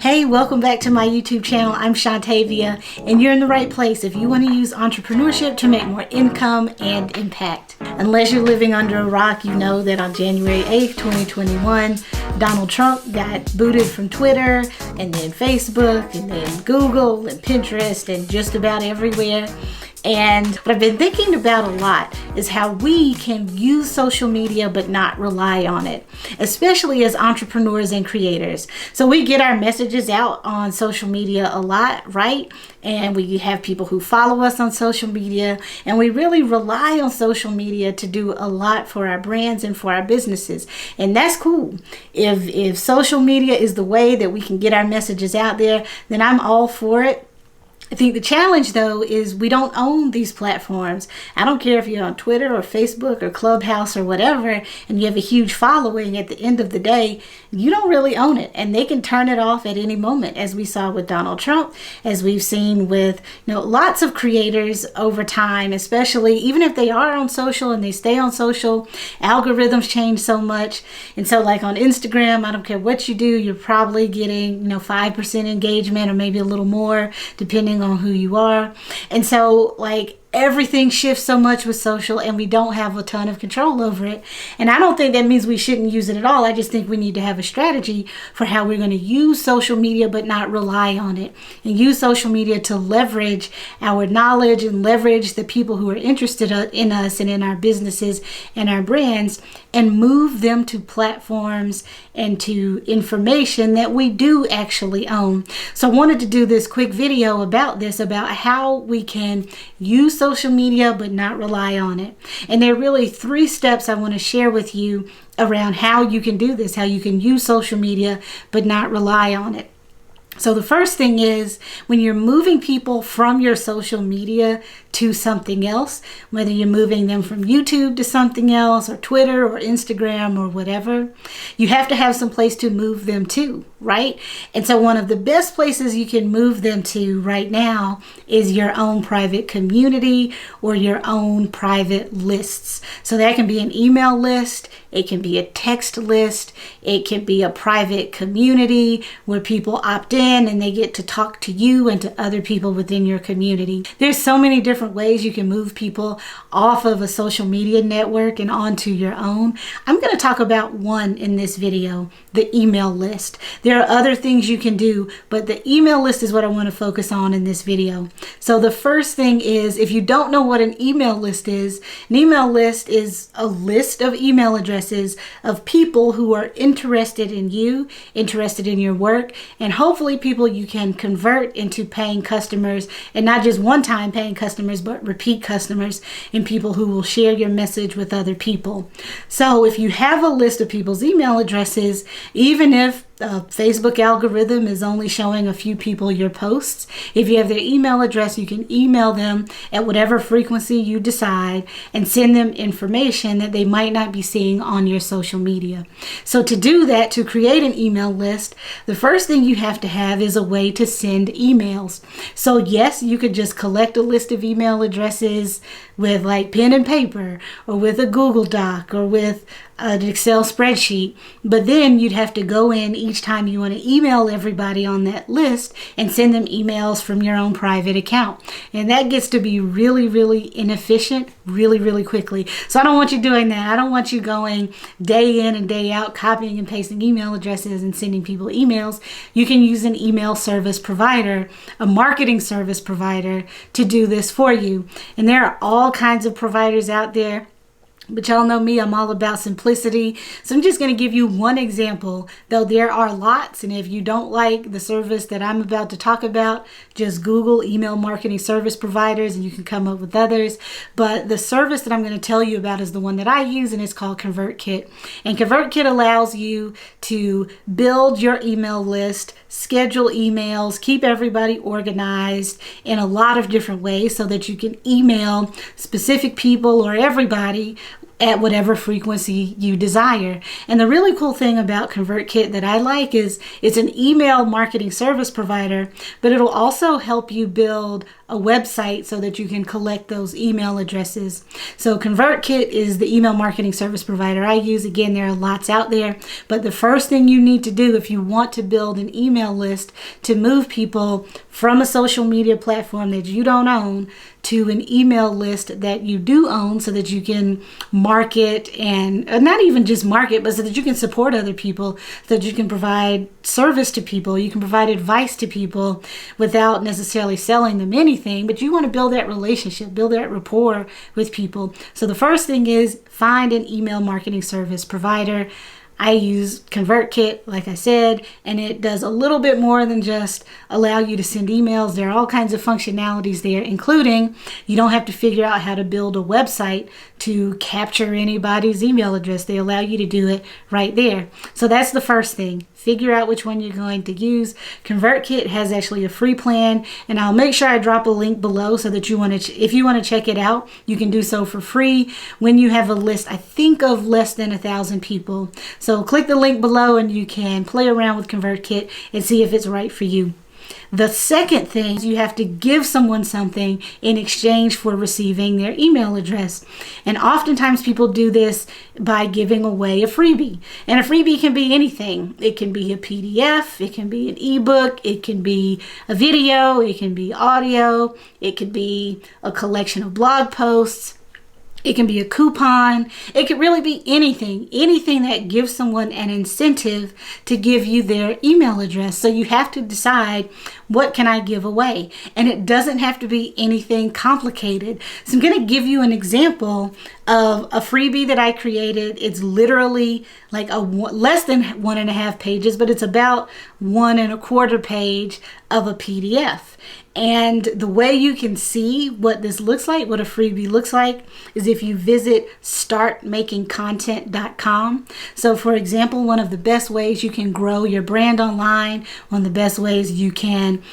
Hey, welcome back to my YouTube channel. I'm SHONTAVIA, and you're in the right place if you want to use entrepreneurship to make more income and impact. Unless you're living under a rock, you know that on January 8th, 2021, Donald Trump got booted from Twitter, and then Facebook, and then Google, and Pinterest, and just about everywhere. And what I've been thinking about a lot is how we can use social media but not rely on it, especially as entrepreneurs and creators. So we get our messages out on social media a lot, right? And we have people who follow us on social media, and we really rely on social media to do a lot for our brands and for our businesses. And that's cool. If social media is the way that we can get our messages out there, then I'm all for it. I think the challenge, though, is we don't own these platforms. I don't care if you're on Twitter or Facebook or Clubhouse or whatever, and you have a huge following. At the end of the day, you don't really own it, and they can turn it off at any moment, as we saw with Donald Trump, as we've seen with lots of creators over time, especially even if they are on social and they stay on social, algorithms change so much. And so like on Instagram, I don't care what you do, you're probably getting 5% engagement or maybe a little more, depending on who you are. And so everything shifts so much with social, and we don't have a ton of control over it. And I don't think that means we shouldn't use it at all. I just think we need to have a strategy for how we're going to use social media but not rely on it, and use social media to leverage our knowledge and leverage the people who are interested in us and in our businesses and our brands, and move them to platforms and to information that we do actually own. So I wanted to do this quick video about this, about how we can use social media but not rely on it. And there are really 3 steps I want to share with you around how you can do this, how you can use social media but not rely on it. So the first thing is, when you're moving people from your social media to something else, whether you're moving them from YouTube to something else, or Twitter or Instagram or whatever, you have to have some place to move them to, right? And so one of the best places you can move them to right now is your own private community or your own private lists. So that can be an email list, it can be a text list, it can be a private community where people opt in and they get to talk to you and to other people within your community. There's so many different ways you can move people off of a social media network and onto your own. I'm going to talk about one in this video, the email list. There are other things you can do, but the email list is what I want to focus on in this video. So the first thing is, if you don't know what an email list is, an email list is a list of email addresses of people who are interested in you, interested in your work, and hopefully people you can convert into paying customers, and not just one-time paying customers, but repeat customers, and people who will share your message with other people. So if you have a list of people's email addresses, even if Facebook algorithm is only showing a few people your posts, if you have their email address, you can email them at whatever frequency you decide and send them information that they might not be seeing on your social media. So to do that, to create an email list, the first thing you have to have is a way to send emails. So yes, you could just collect a list of email addresses with pen and paper, or with a Google Doc, or with an Excel spreadsheet, but then you'd have to go in each time you want to email everybody on that list and send them emails from your own private account. And that gets to be really, really inefficient really quickly. So I don't want you doing that. I don't want you going day in and day out, copying and pasting email addresses and sending people emails. You can use an email service provider, a marketing service provider, to do this for you. And there are all kinds of providers out there. But y'all know me, I'm all about simplicity. So I'm just going to give you one example, though there are lots. And if you don't like the service that I'm about to talk about, just Google email marketing service providers and you can come up with others. But the service that I'm going to tell you about is the one that I use, and it's called ConvertKit. And ConvertKit allows you to build your email list, schedule emails, keep everybody organized in a lot of different ways so that you can email specific people or everybody at whatever frequency you desire. And the really cool thing about ConvertKit that I like is it's an email marketing service provider, but it'll also help you build a website so that you can collect those email addresses. So ConvertKit is the email marketing service provider I use. Again, there are lots out there, but the first thing you need to do if you want to build an email list to move people from a social media platform that you don't own to an email list that you do own, so that you can market, and not even just market, but so that you can support other people, so that you can provide service to people, you can provide advice to people without necessarily selling them anything, but you want to build that relationship, build that rapport with people. So the first thing is find an email marketing service provider. I use ConvertKit, like I said, and it does a little bit more than just allow you to send emails. There are all kinds of functionalities there, including you don't have to figure out how to build a website to capture anybody's email address. They allow you to do it right there. So that's the first thing. Figure out which one you're going to use. ConvertKit has actually a free plan, and I'll make sure I drop a link below so that if you want to check it out, you can do so for free when you have a list, I think, of less than 1,000 people. So click the link below and you can play around with ConvertKit and see if it's right for you. The second thing is you have to give someone something in exchange for receiving their email address. And oftentimes people do this by giving away a freebie. And a freebie can be anything. It can be a PDF, it can be an ebook, it can be a video, it can be audio, it could be a collection of blog posts. It can be a coupon. It could really be anything that gives someone an incentive to give you their email address. So you have to decide, what can I give away? And it doesn't have to be anything complicated. So I'm going to give you an example of a freebie that I created. It's literally like less than 1.5 pages, but it's about 1.25 page of a PDF. And the way you can see what this looks like, what a freebie looks like, is if you visit startmakingcontent.com. So for example, one of the best ways you can grow your brand online, one of the best ways you can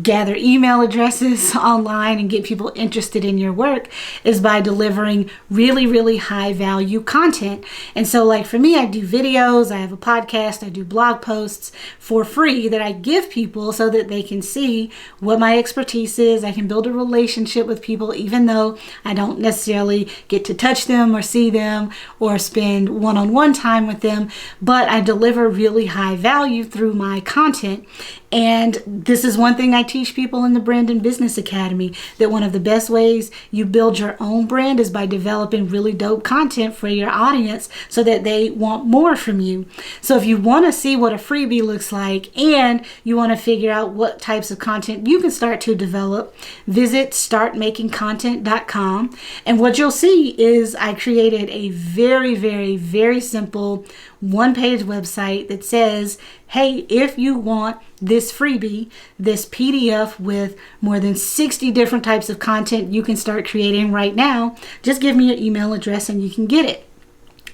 gather email addresses online and get people interested in your work is by delivering really, really high value content. And so like for me, I do videos, I have a podcast, I do blog posts for free that I give people so that they can see what my expertise is. I can build a relationship with people even though I don't necessarily get to touch them or see them or spend one-on-one time with them, but I deliver really high value through my content. And this is one thing I teach people in the Brand and Business Academy, that one of the best ways you build your own brand is by developing really dope content for your audience so that they want more from you. So if you want to see what a freebie looks like and you want to figure out what types of content you can start to develop, visit startmakingcontent.com. And what you'll see is I created a very, very, very simple one-page website that says, hey, if you want this freebie, this PDF with more than 60 different types of content you can start creating right now, just give me your email address and you can get it.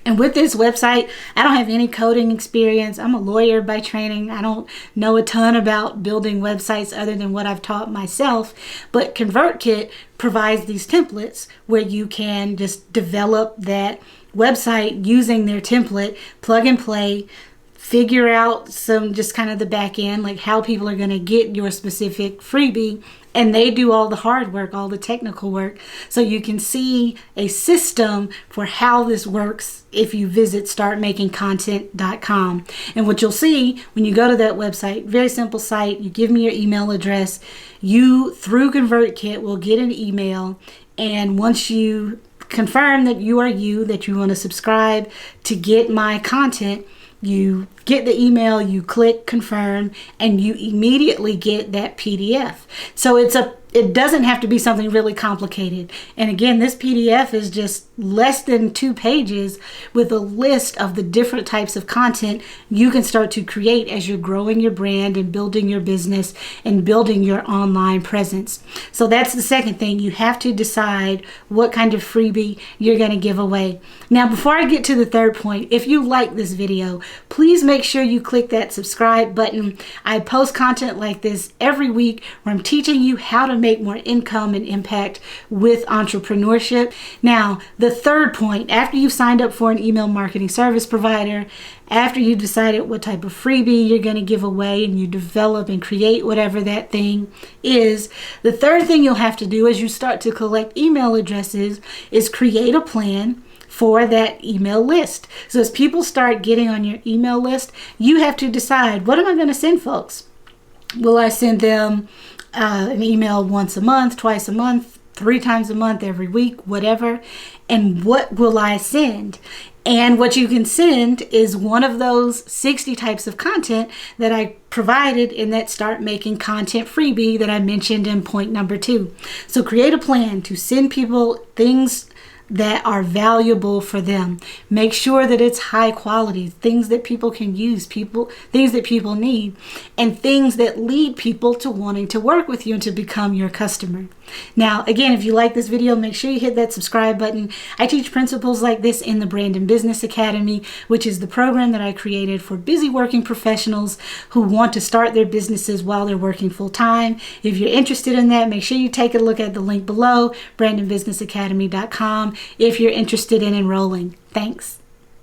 And with this website, I don't have any coding experience. I'm a lawyer by training. I don't know a ton about building websites other than what I've taught myself. But ConvertKit provides these templates where you can just develop that website using their template, plug and play, figure out some just kind of the back end, like how people are going to get your specific freebie, and they do all the hard work, all the technical work. So you can see a system for how this works if you visit startmakingcontent.com. And what you'll see when you go to that website, very simple site, you give me your email address, you through ConvertKit will get an email, and once you confirm that you are you, that you want to subscribe to get my content, you get the email, you click confirm, and you immediately get that PDF. So it doesn't have to be something really complicated. And again, this PDF is just less than 2 pages with a list of the different types of content you can start to create as you're growing your brand and building your business and building your online presence. So that's the second thing. You have to decide what kind of freebie you're going to give away. Now, before I get to the third point, if you like this video, please make sure you click that subscribe button. I post content like this every week where I'm teaching you how to make more income and impact with entrepreneurship. Now, the third point, after you've signed up for an email marketing service provider, after you decided what type of freebie you're going to give away and you develop and create whatever that thing is, the third thing you'll have to do as you start to collect email addresses is create a plan for that email list. So as people start getting on your email list, you have to decide, what am I going to send folks? Will I send them an email once a month, twice a month, 3 times a month, every week, whatever? And what will I send? And what you can send is one of those 60 types of content that I provided in that Start Making Content freebie that I mentioned in point number 2. So create a plan to send people things that are valuable for them. Make sure that it's high quality, things that people can use, things that people need, and things that lead people to wanting to work with you and to become your customer. Now, again, if you like this video, make sure you hit that subscribe button. I teach principles like this in the Brand and Business Academy, which is the program that I created for busy working professionals who want to start their businesses while they're working full time. If you're interested in that, make sure you take a look at the link below, brandandbusinessacademy.com, if you're interested in enrolling. Thanks.